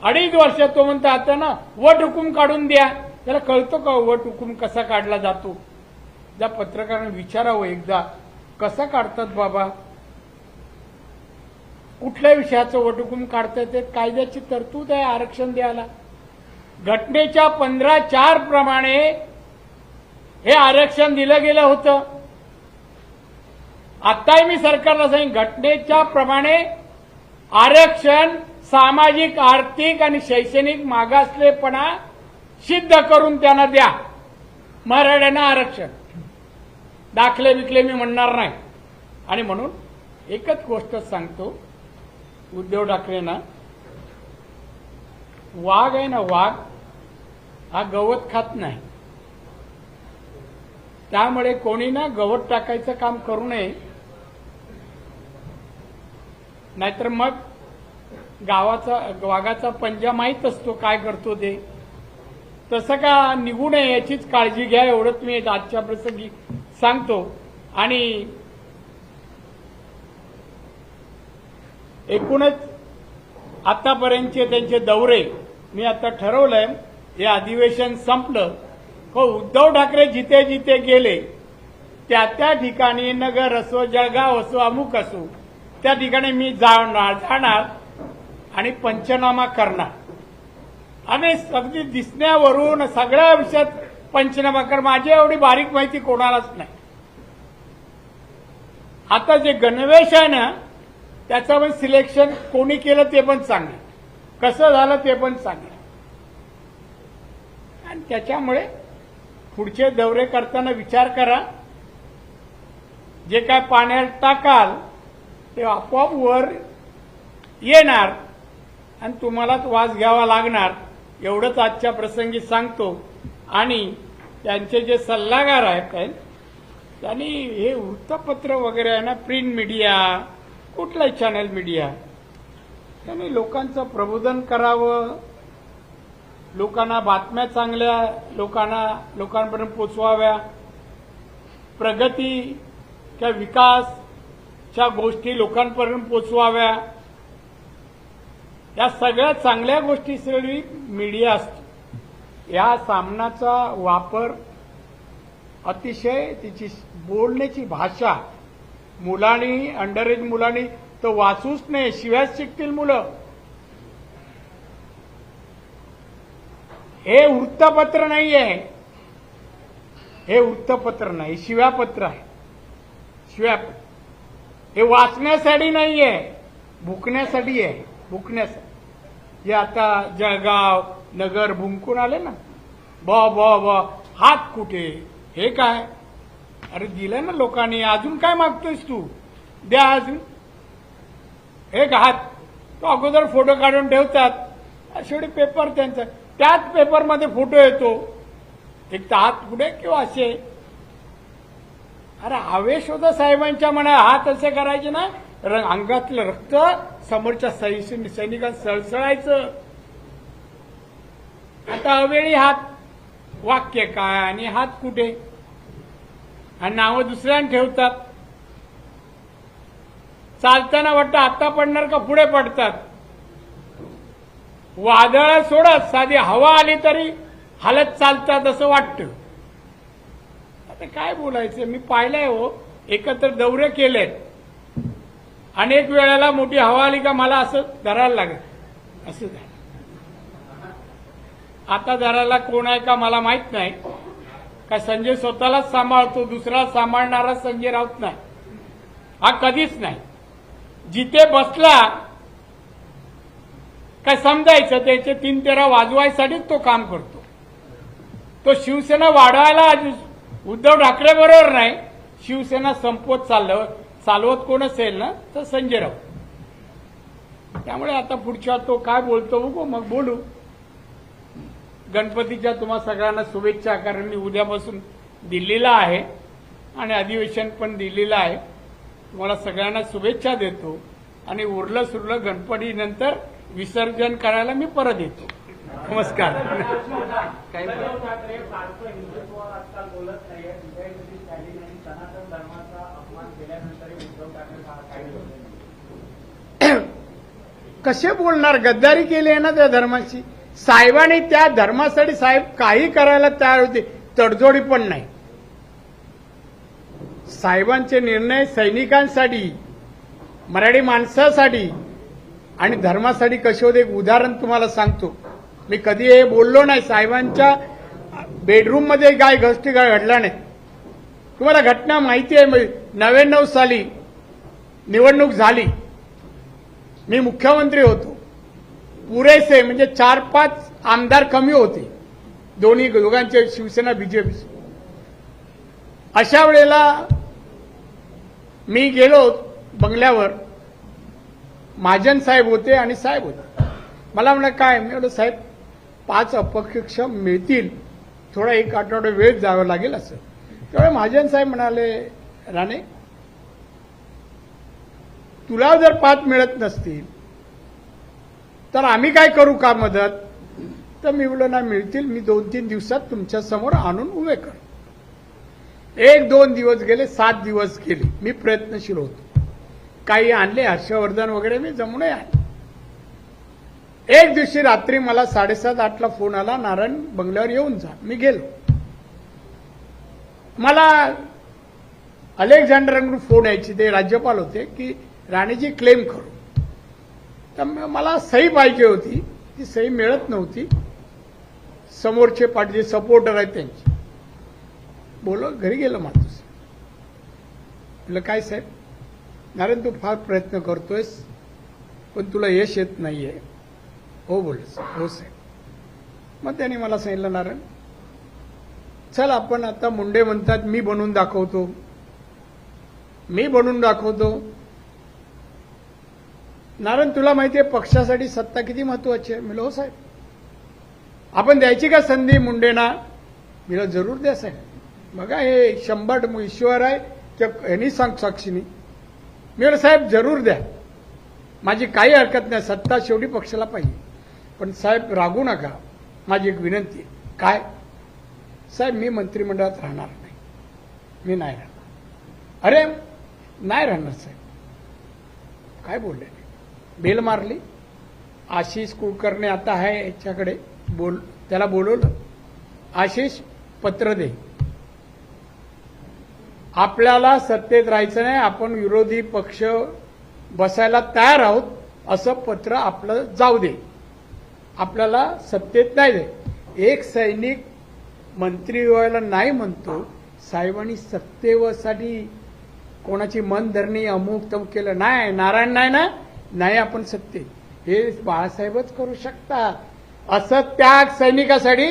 2.5 वर्ष तो म्हणतो आता ना वट हुकूम काढून द्या. त्याला कळतो का वट हुकूम कसा काढला जातो? त्या पत्रकारांनी विचारावं एकदा, कसा काढतात बाबा, कुठल्या विषयाचं वट हुकूम काढतात? ते कायद्याची तरतूद आहे आरक्षण द्यायला. घटनेच्या 15(4) प्रमाणे हे आरक्षण दिलं गेलं होतं. आताही मी सरकारला सांगेन, घटनेच्या प्रमाणे आरक्षण सामाजिक, आर्थिक आणि शैक्षणिक मागासलेपणा सिद्ध करून त्यांना द्या. मराठ्यांना आरक्षण, दाखले बिकले मी म्हणणार नाही. आणि म्हणून एकच गोष्ट सांगतो, उद्धव ठाकरेंना, वाघ आहे ना, वाघ हा गवत खात नाही. त्यामुळे कोणी ना गवत टाकायचं काम करू नये, नाहीतर मग वाघाचा पंजा माहीत असतो काय करतो ते, तसं का निघू नये याचीच काळजी घ्या. एवढंच मी आजच्या प्रसंगी सांगतो. आणि एकूणच आतापर्यंतचे त्यांचे दौरे मी आता ठरवलंय, हे अधिवेशन संपलं हो, उद्धव ठाकरे जिथे जिथे गेले त्या ठिकाणी, नगर असो, जळगाव असो, अमुक असो, त्या ठिकाणी मी जाणार आणि पंचनामा करणार. आणि अगदी दिसण्यावरून सगळ्या विषयात पंचनामा कर. माझी एवढी बारीक माहिती कोणालाच नाही. आता जे गणवेश आहे ना, त्याचं पण सिलेक्शन कोणी केलं ते पण सांगेल, कसं झालं ते पण सांगेल. आणि त्याच्यामुळे पुढचे दौरे करताना विचार करा, जे काय पाण्यात टाकाल ते आपोआप वर येणार आणि तुम्हालाच वास घ्यावा लागणार. एवढंच आजच्या प्रसंगी सांगतो. आणि त्यांचे जे सल्लागार आहेत त्यांनी हे वृत्तपत्र वगैरे आहे ना, प्रिंट मीडिया, कुठलाही चॅनल मीडिया, त्यांनी लोकांचं प्रबोधन करावं, लोकांना बातम्या चांगल्या लोकांपर्यंत पोचवाव्या, प्रगतीच्या विकासच्या गोष्टी लोकांपर्यंत पोचवाव्या. या सगळ्या चांगल्या गोष्टी सगळी मीडिया असतो. या सामनाचा वापर अतिशय, तिची बोलण्याची भाषा मुलांनी, अंडर एज मुलांनी तर वाचूच नाही, शिव्याच शिकतील मुलं. हे वृत्तपत्र नाहीये, हे वृत्तपत्र नाही, शिव्यापत्र आहे. शिव्यापत्र हे वाचण्यासाठी नाहीये, भुकण्यासाठी आहे, भुकण्यासाठी. हे आता जळगाव, नगर भुंकून आले ना, बा हात कुठे, हे काय, अरे दिलं ना लोकांनी, अजून काय मागतोयस तू, द्या अजून एक हात. तो अगोदर फोटो काढून ठेवतात, शेवटी पेपर त्यांचा, त्याच पेपरमध्ये फोटो येतो, एक तर हात पुढे किंवा असे. अरे आवेश होता साहेबांच्या मना, हात असे करायचे ना, अंगातलं रक्त समोरच्या सैनिकांना सळसळायचं. आता अवेळी हात, वाक्य काय आणि हात कुठे, आणि नावं दुसऱ्याने ठेवतात. चालताना वाटतं आता पडणार का पुढे पडतात. वादळ सोडत साधी हवा आली तरी हालत चालतात असं वाटतं. आता काय बोलायचं, मी पाहिलंय हो, एकत्र दौरे केलेत. अनेक वेळेला मोठी हवा आली का मला असं धरायला लागेल, असं झालं. आता धरायला कोण आहे का मला माहित नाही. का संजय स्वतःलाच सांभाळतो, दुसरा सांभाळणारा संजय राऊत नाही, हा कधीच नाही. जिथे बसला काय समजायचं त्याचे 3 तेरा वाजवायसाठीच तो काम करतो. तो शिवसेना वाढवायला उद्धव ठाकरे बरोबर नाही, शिवसेना संपवत चालवत कोण असेल ना तर संजय राऊत. त्यामुळे आता पुढच्या तो काय बोलतो बघू, मग बोलू. गणपतीच्या तुम्हा सगळ्यांना शुभेच्छा, कारण मी उद्यापासून दिल्लीला आहे आणि अधिवेशन पण दिल्लीला आहे. तुम्हाला सगळ्यांना शुभेच्छा देतो आणि उरलं सुरलं गणपतीनंतर विसर्जन करायला मी परत येतो. नमस्कार. काही उद्धव ठाकरे फारसं हिंदुत्वावर आजकाल बोलत नाहीये. विजयसाठी स्टॅलिन यांनी सनातन धर्माचा अपमान केल्यानंतरही उद्धव ठाकरे काही बोलले नाही. कसे बोलणार? गद्दारी केली आहे ना त्या धर्माची. साहेबांनी त्या धर्मासाठी साहेब काही करायला तयार होते, तडजोडी पण नाही. साहेबांचे निर्णय सैनिकांसाठी, मराठी माणसासाठी आणि धर्मासाठी कसे होते. एक उदाहरण तुम्हाला सांगतो. मी कधी हे बोललो नाही. साहेबांच्या बेडरूम मध्ये काय गोष्टी घडल्या नाही. तुम्हाला घटना माहिती आहे. 99 साली निवडणूक झाली, मी मुख्यमंत्री होतो. पुरेसे म्हणजे 4-5 आमदार कमी होते, दोघांचे, शिवसेना बीजेपी. अशा वेळेला मी गेलो बंगल्यावर, महाजन साहेब होते आणि साहेब होते. मला म्हणलं काय? मी म्हणलं साहेब 5 अपक्ष मिळतील, थोडा 1 आठवडा वेळ जावं लागेल असं. त्यामुळे महाजन साहेब म्हणाले, राणे तुला जर 5 मिळत नसतील तर आम्ही काय करू का मदत? तर मी म्हणलं नाही, मिळतील, मी 2-3 दिवसात तुमच्या समोर आणून उभे कर. 1-2 दिवस गेले, 7 दिवस गेले. मी प्रयत्नशील होतो, काही आणले, हर्षवर्धन वगैरे मी जमूनही आणले. एक दिवशी रात्री मला 7:30-8ला फोन आला, नारायण बंगल्यावर येऊन जा. मी गेलो. मला अलेक्झांडरकडून फोन यायची, ते राज्यपाल होते, की राणेजी क्लेम करू. तर मला सही पाहिजे होती, ती सही मिळत नव्हती. समोरचे पार्टी जे सपोर्टर आहेत त्यांची. बोलो, घरी गेलो माणूस. म्हटलं काय साहेब? नारायण तू फार प्रयत्न करतोयस पण तुला यश येत नाहीये. हो बोलस, हो साहेब. मग त्यांनी मला सांगितलं, नारायण चल आपण आता, मुंडे म्हणतात मी बनवून दाखवतो, मी बनवून दाखवतो. नारायण तुला माहिती आहे पक्षासाठी सत्ता किती महत्वाची आहे? मी हो साहेब. आपण द्यायची का संधी मुंडेना? मी जरूर द्या साहेब. बघा हे 100 ईश्वर आहे त्या यांनी सांग साक्षीनी. मी साहेब जरूर द्या, माझी काही हरकत नाही, सत्ता शेवटी पक्षाला पाहिजे. पण साहेब रागू नका, माझी एक विनंती आहे. काय? साहेब मी मंत्रिमंडळात राहणार नाही, मी नाही राहणार. अरे नाही राहणार साहेब. काय बोलले? बेल मारली. आशिष कुलकर्णी आता आहे याच्याकडे, त्याला बोलवलं. आशिष पत्र दे, आपल्याला सत्तेत राहायचं नाही, आपण विरोधी पक्ष बसायला तयार आहोत असं पत्र आपलं जाऊ दे, आपल्याला सत्तेत नाही दे. एक सैनिक मंत्री व्हायला नाही म्हणतो, साहेबांनी सत्तेसाठी कोणाची मनधरणी अमुक तमुक केलं नाही. नारायण नाही ना, नाही आपण सत्तेत, हे बाळासाहेबच करू शकतात. असं त्याग सैनिकासाठी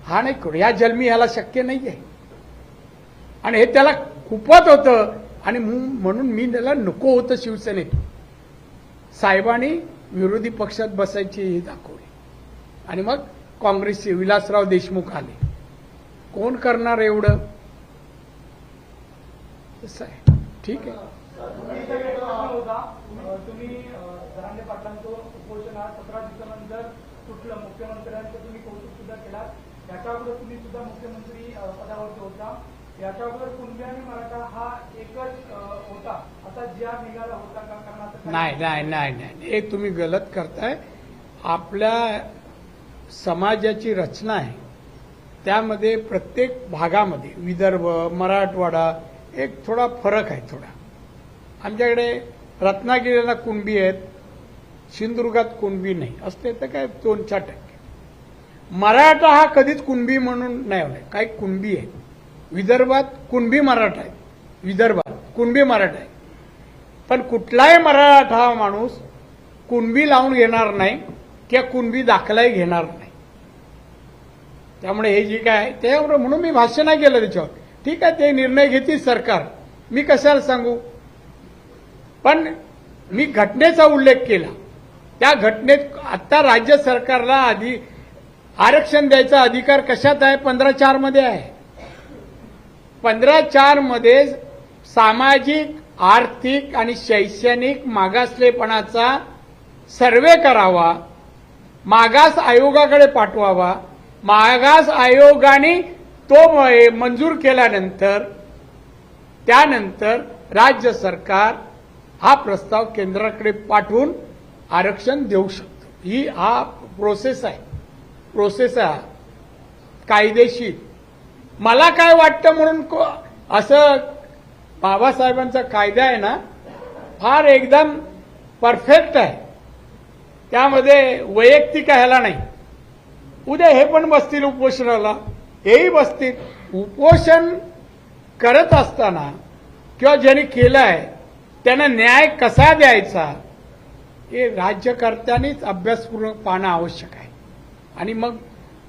हा नाही करू, या जन्मी ह्याला शक्य नाही आहे. आणि हे त्याला खूपच होतं आणि म्हणून मी त्याला नको होतं शिवसेनेत. साहेबांनी विरोधी पक्षात बसायची हे दाखवली आणि मग काँग्रेसचे विलासराव देशमुख आले. कोण करणार एवढं? तसं आहे. ठीक आहे. तुम्ही जरांगे पाटलांचं उपोषण 17 दिवसानंतर सुटलं, मुख्यमंत्र्यांचं तुम्ही कौतुक सुद्धा केला. याच्या अगोदर तुम्ही सुद्धा मुख्यमंत्री पदावरती होता. याच्या अगोदर कुणबी आणि मराठा हा एकच होता, आता ज्या निघाला होता का? कारण आता नाही नाही नाही नाही, हे तुम्ही गलत करताय. आपल्या समाजाची रचना आहे, त्यामध्ये प्रत्येक भागामध्ये विदर्भ, मराठवाडा, एक थोडा फरक आहे थोडा. आमच्याकडे रत्नागिरीला कुणबी आहेत, सिंधुदुर्गात कुणबी नाही असते तर काय 2-4%. मराठा हा कधीच कुणबी म्हणून नाही होणार, काही कुणबी आहे. विदर्भात कुणबी मराठा आहे, विदर्भात कुणबी मराठा आहे. पण कुठलाही मराठा माणूस कुणबी लावून घेणार नाही किंवा कुणबी दाखलाही घेणार नाही. त्यामुळे हे जे काय आहे त्यावर म्हणून मी भाष्य नाही केलं त्याच्यावर. ठीक आहे, ते निर्णय घेतील सरकार, मी कशाला सांगू. पण मी घटनेचा उल्लेख केला. त्या घटनेत आता राज्य सरकारला आधी आरक्षण द्यायचा अधिकार कशात आहे? 15(4) मध्ये आहे. 15(4) मध्ये सामाजिक, आर्थिक आणि शैक्षणिक मागासलेपणाचा सर्वे करावा, मागास आयोगाकडे पाठवावा. मागास आयोगाने तो मंजूर केल्यानंतर त्यानंतर राज्य सरकार हा प्रस्ताव केंद्राकडे पाठवून आरक्षण देऊ शकतो. हा प्रोसेस आहे कायदेशीर. मला काय वाटतं म्हणून असं बाबासाहेबांचा कायदा आहे ना, फार एकदम परफेक्ट आहे. त्यामध्ये वैयक्तिक ह्याला नाही. उद्या हे पण बसतील उपोषणाला, हेही बसतील. उपोषण करत असताना किंवा ज्यांनी केलं आहे त्यांना न्याय कसा द्यायचा हे राज्यकर्त्यांनीच अभ्यासपूर्वक पाहणं आवश्यक आहे. आणि मग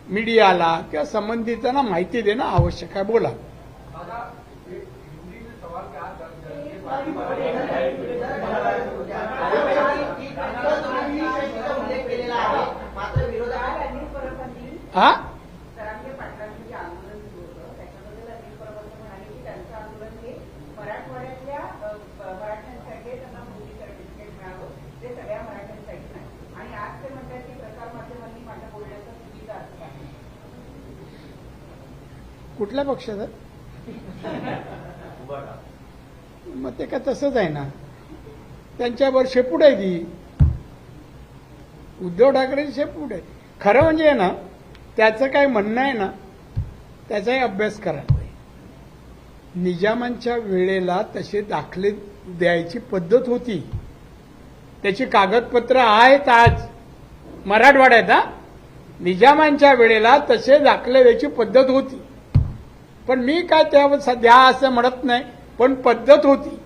मीडियाला किंवा संबंधितांना माहिती देणं आवश्यक आहे. बोला. हा, कुठल्या पक्षाचं? मग ते काय तसंच आहे ना, त्यांच्यावर शेपूट आहे ती. उद्धव ठाकरेची शेपूट आहे. खरं म्हणजे आहे ना, त्याचं काय म्हणणं आहे ना, त्याचाही अभ्यास करायला पाहिजे. निजामांच्या वेळेला तसे दाखले द्यायची पद्धत होती. त्याची कागदपत्र आहेत आज मराठवाड्यात. हा, निजामांच्या वेळेला तसे दाखले द्यायची पद्धत होती. पण मी काय त्यावर सध्या असं म्हणत नाही, पण पद्धत होती.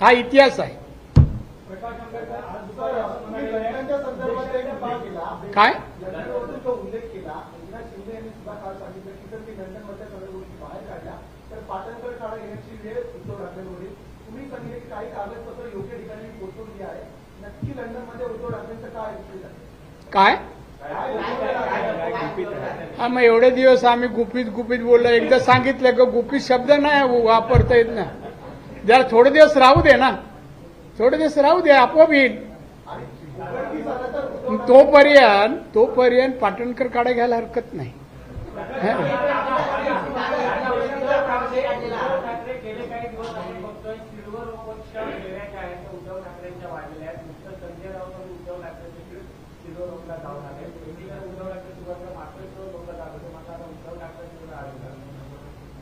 हा इतिहास आहे. काय उल्लेख केला एकनाथ शिंदे यांनी सुद्धा काल सांगितलं की जर ती लंडनमधल्या सगळ्या गोष्टी बाहेर काढल्या तर पाटणकर काढा घेण्याची वेळ उद्धव ठाकरेंवरील. तुम्ही सांगितले की काही कागदपत्र योग्य ठिकाणी पोहोचवली आहे. नक्की लंडनमध्ये उद्धव ठाकरेंचं काय काय हा, मग एवढे दिवस आम्ही गुपित बोललो. एकदा सांगितलं का गुपित शब्द नाही वापरता येत ना. जरा थोडे दिवस राहू दे ना, थोडे दिवस राहू दे, आपोआप येईल. तोपर्यंत पाटणकर काढा घ्यायला हरकत नाही.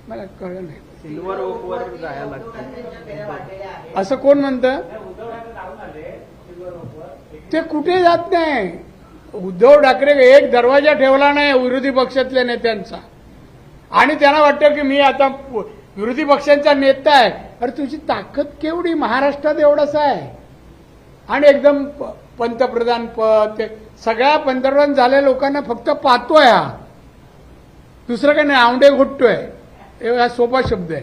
मला कळलं नाही. सिल्वर ओकवर जायला लागतं असं कोण म्हणतं? ते कुठे जात नाही. उद्धव ठाकरे एक दरवाजा ठेवला नाही विरोधी पक्षातल्या नेत्यांचा. आणि त्यांना वाटतं की मी आता विरोधी पक्षांचा नेता आहे. अरे तुझी ताकद केवढी, महाराष्ट्रात एवढंच आहे. आणि एकदम पंतप्रधान पद, ते सगळ्या पंतप्रधान झालेल्या लोकांना फक्त पाहतोय. हा दुसरं काही नाही, आवडे घोटतोय. हा सोपा शब्द आहे,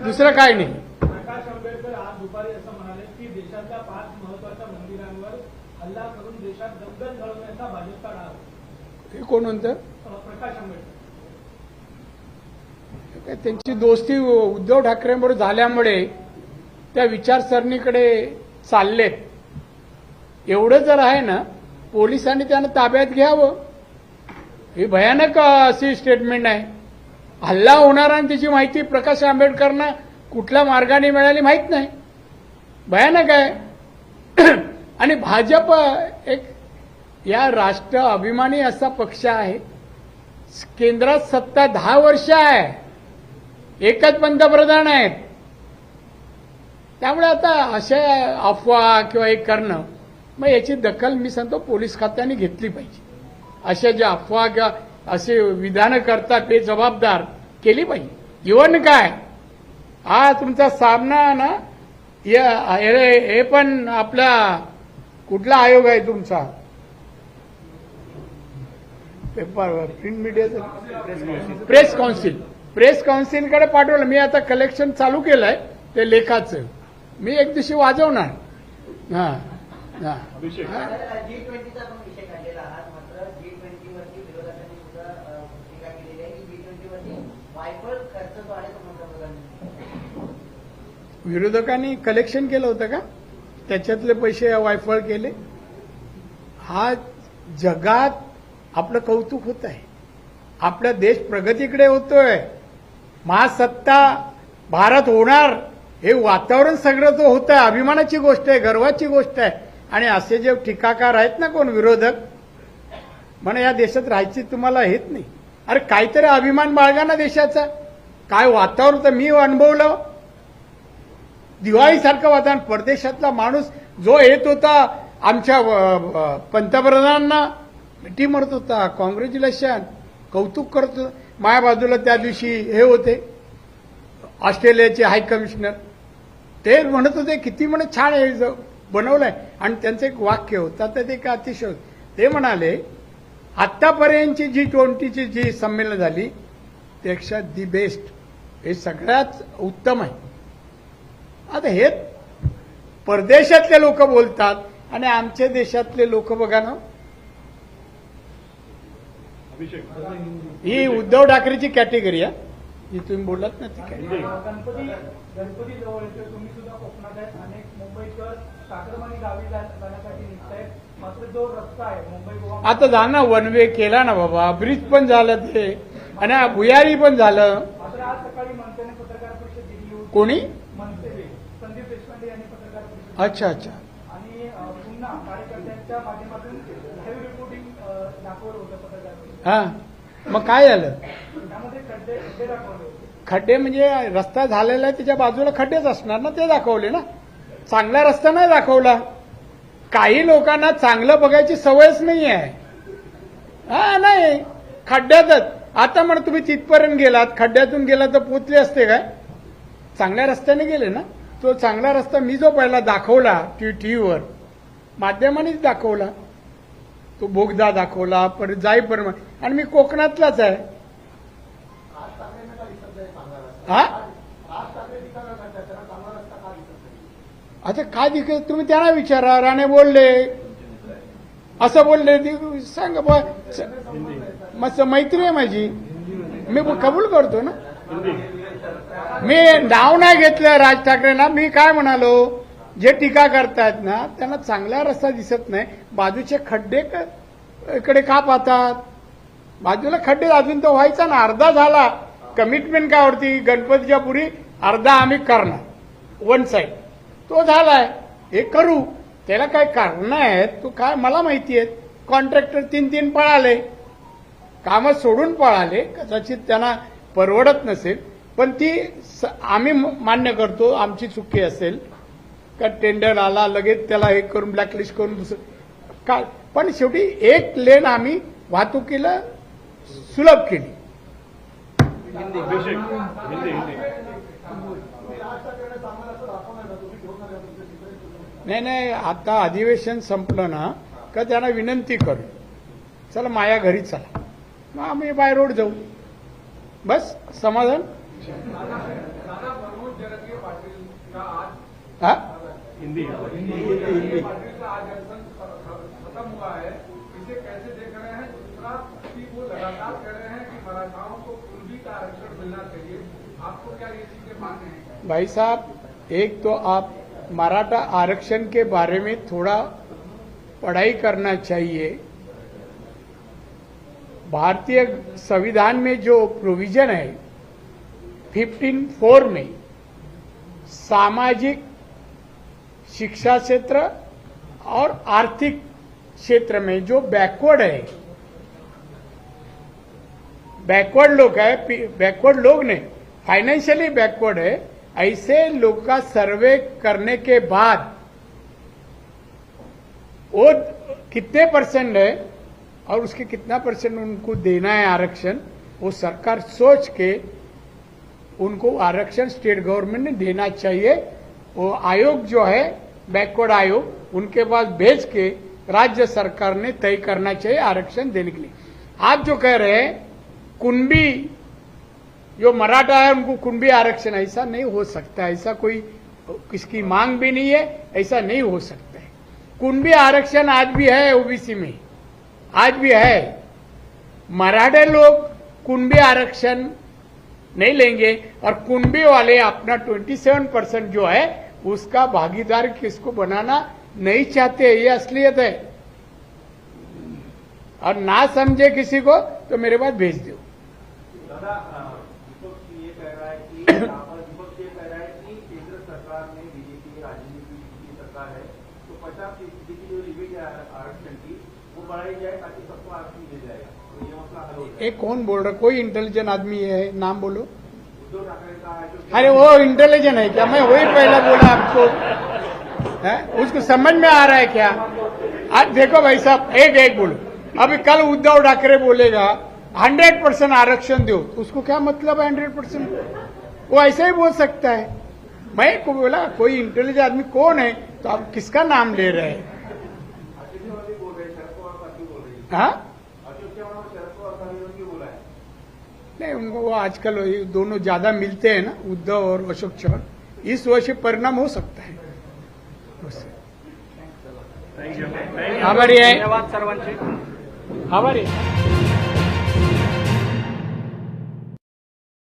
दुसरं काय नाही. प्रकाश आंबेडकर आज दुपारी असं म्हणाले की देशाच्या 5 महत्वाच्या मंदिरांवर हल्ला करून देशात दंगल घडवण्याचा भाजपचा डाव. हे कोण म्हणतं? प्रकाश आंबेडकर. त्यांची दोस्ती उद्धव ठाकरेंबरोबर झाल्यामुळे त्या विचारसरणीकडे चाललेत. एवढं जर आहे ना, पोलिसांनी त्यांना ताब्यात घ्यावं. ही भयानक अशी स्टेटमेंट आहे. हल्ला होणार आणि त्याची माहिती प्रकाश आंबेडकरांना कुठल्या मार्गाने मिळाली माहीत नाही. भयानक आहे. आणि भाजप एक या राष्ट्र अभिमानी असा पक्ष आहे. केंद्रात सत्ता 10 वर्ष आहे, एकच पंतप्रधान आहेत. त्यामुळे आता अशा अफवा किंवा हे करणं, मग याची दखल मी सांगतो पोलीस खात्याने घेतली पाहिजे. अशा ज्या अफवा किंवा असे विधानं करतात ते जबाबदार केली पाहिजे. इव्हन काय हा तुमचा सामना ना हे पण आपला कुठला आयोग आहे तुमचा पेपर प्रिंट मीडियाचा प्रेस काउन्सिलकडे पाठवलं. मी आता कलेक्शन चालू केलंय ते लेखाचं, मी एक दिवशी वाजवणार. हा हा G20चा पण विषय काढलेला आहात, मात्र G20 वरती विरोधकांनी सुद्धा टीका केलेली आहे की G20 वरती वायफळ खर्च जो आहे तो पंतप्रधानांनी. विरोधकांनी कलेक्शन केलं होतं का? त्याच्यातले पैसे वायफळ केले? हा जगात आपलं कौतुक होत आहे. आपला देश प्रगतीकडे होतोय. महासत्ता भारत होणार हे वातावरण सगळं तो होत आहे. अभिमानाची गोष्ट आहे, गर्वाची गोष्ट आहे. आणि असे जे टीकाकार आहेत ना कोण विरोधक, म्हणे या देशात राहायची तुम्हाला हेच नाही. अरे काहीतरी अभिमान बाळगा ना देशाचा. काय वातावरण तर मी अनुभवलं, दिवाळीसारखं वातावरण. परदेशातला माणूस जो येत होता आमच्या पंतप्रधानांना मिठी मारत होता, कॉंग्रॅच्युलेशन, कौतुक करत होता. माझ्या बाजूला त्या दिवशी हे होते ऑस्ट्रेलियाचे हाय कमिशनर, ते म्हणत होते किती म्हणे छान हे बनवलंय. आणि त्यांचं एक वाक्य होतं तर ते का अतिशय होतं. ते म्हणाले आतापर्यंतची G20ची जी संमेलन झाली त्यापेक्षा दी बेस्ट, हे सगळ्यात उत्तम आहे. आता हे परदेशातले लोक बोलतात आणि आमच्या देशातले लोक बघा ना, ही उद्धव ठाकरेची कॅटेगरी आहे जी तुम्ही बोललात ना ती कॅटेगरी. गणपती जवळ येतोय, तुम्ही सुद्धा कोकणात आहेत. अनेक मुंबईकर सागरमानी गावी जाण्यासाठी निघत आहेत. मात्र जो रस्ता आहे मुंबई गोवा, आता जा ना, वन वे केला ना बाबा, ब्रिज पण झालं ते आणि भुयारी पण झालं. मात्र आज सकाळी मनसेने पत्रकार परिषद दिली होती. कोणी? मनसेने संदीप देशपांडे यांनी पत्रकार परिषद. अच्छा अच्छा. आणि पुन्हा कार्यकर्त्यांच्या माध्यमातून लाईव्ह रिपोर्टिंग दाखवलं होतं पत्रकार परिषद. हा मग काय झालं? त्यामध्ये खड्डे दाखवले होते. खड्डे म्हणजे रस्ता झालेला आहे त्याच्या बाजूला खड्डेच असणार ना, ते दाखवले ना. चांगला रस्ता नाही दाखवला. काही लोकांना चांगलं बघायची सवयच नाही आहे. हा नाही, खड्ड्यातच. आता म्हणून तुम्ही तिथपर्यंत गेलात, खड्ड्यातून गेला तर पोचले असते काय? चांगल्या रस्त्याने गेले ना. तो चांगला रस्ता मी जो पहिला दाखवला टीव्हीवर माध्यमानेच दाखवला, तो बोगदा दाखवला परत जाईपर्यंत. आणि मी कोकणातलाच आहे. हा आता काय दिसत तुम्ही त्यांना विचारा. राणे बोलले असं बोलले, सांग मस्त मैत्री आहे माझी, मी कबूल करतो ना. मी नाव नाही घेतलं राज ठाकरेंना. मी काय म्हणालो, जे टीका करतायत ना त्यांना चांगला रस्ता दिसत नाही, बाजूचे खड्डे इकडे का पाहतात? बाजूला खड्डे अजून तो व्हायचा ना, अर्धा झाला. कमिटमेंट काय होती गणपतीच्या पुरी, अर्धा आम्ही करणार वन साईड, तो झालाय. हे करू, त्याला काय कारण आहेत तो काय मला माहिती आहेत. कॉन्ट्रॅक्टर 3 पळाले, कामं सोडून पळाले, कदाचित त्यांना परवडत नसेल. पण ती आम्ही मान्य करतो आमची चुकी असेल का, टेंडर आला लगेच त्याला हे करून ब्लॅकलिस्ट करून दुसरं काय. पण शेवटी एक लेन आम्ही वाहतुकीला सुलभ केली. नाही, आता अधिवेशन संपलं ना का त्यांना विनंती करू, चला माझ्या घरी चला, मग आम्ही बाय रोड जाऊ, बस समाधान. हा हिंदी खत्म हुआ है, इसे कैसे देख रहे हैं? दूसरा कि वो लगातार कह रहे हैं कि मराठाओं को कुर्मी का आरक्षण मिलना चाहिए, आपको क्या ये चीजें मान्य है? भाई साहब, एक तो आप मराठा आरक्षण के बारे में थोड़ा पढ़ाई करना चाहिए. भारतीय संविधान में जो प्रोविजन है 15(4) में सामाजिक, शिक्षा क्षेत्र और आर्थिक क्षेत्र में जो बैकवर्ड है, बैकवर्ड लोग है, बैकवर्ड लोग नहीं, फाइनेंशियली बैकवर्ड है, ऐसे लोग का सर्वे करने के बाद वो कितने परसेंट है और उसके कितना परसेंट उनको देना है आरक्षण, वो सरकार सोच के उनको आरक्षण स्टेट गवर्नमेंट ने देना चाहिए। वो आयोग जो है बैकवर्ड आयोग, उनके पास भेज के राज्य सरकार ने तय करना चाहिए आरक्षण देने के लिए। आप जो कह रहे हैं कुणबी जो मराठा है उनको कुणबी आरक्षण, ऐसा नहीं हो सकता, ऐसा कोई किसकी मांग भी नहीं है, ऐसा नहीं हो सकता है। कुणबी आरक्षण आज भी है ओबीसी में, आज भी है। मराठे लोग कुणबी आरक्षण नहीं लेंगे और कुणबी वाले अपना 27% जो है उसका भागीदार किसको बनाना नहीं चाहते, ये असलियत है। और ना समझे किसी को तो मेरे पास भेज दो। दादा, विपक्ष ये कह रहा है कि यहाँ पर विपक्ष ये कह रहा है कि केंद्र सरकार में बीजेपी राजनीति की सरकार है तो 50% की जो लिमिट है आरक्षण की वो बढ़ाई जाए ताकि सबको आरक्षण मिल जाएगा, तो ये मसला हल हो जाए। ये कौन बोल रहा, कोई इंटेलिजेंट आदमी है, नाम बोलो। उद्धव ठाकरे का है जो अरे वो इंटेलिजेंट है क्या? मैं वही पहले बोला आपको है? उसको समझ में आ रहा है क्या? आज देखो भाई साहब, एक बोलो। अभी कल उद्धव ठाकरे बोलेगा 100% आरक्षण दो, तो उसको क्या मतलब है 100%? वो ऐसे ही बोल सकता है। मैं को बोला कोई इंटेलिजेंट आदमी कौन है, तो आप किसका नाम ले रहे हैं? अशोक चव्हाण भी बोल रहे हैं, शरद पवार साहब भी बोल रही है। हाँ, अशोक चव्हाण और शरद पवार साहब ने क्यों बोला है? नहीं, उनको वो आजकल ये दोनों ज्यादा मिलते हैं ना, उद्धव और अशोक चव्हाण, इस वजह से परिणाम हो सकता है। आभारी आहे, धन्यवाद सर्वांचे। आभारी आहे।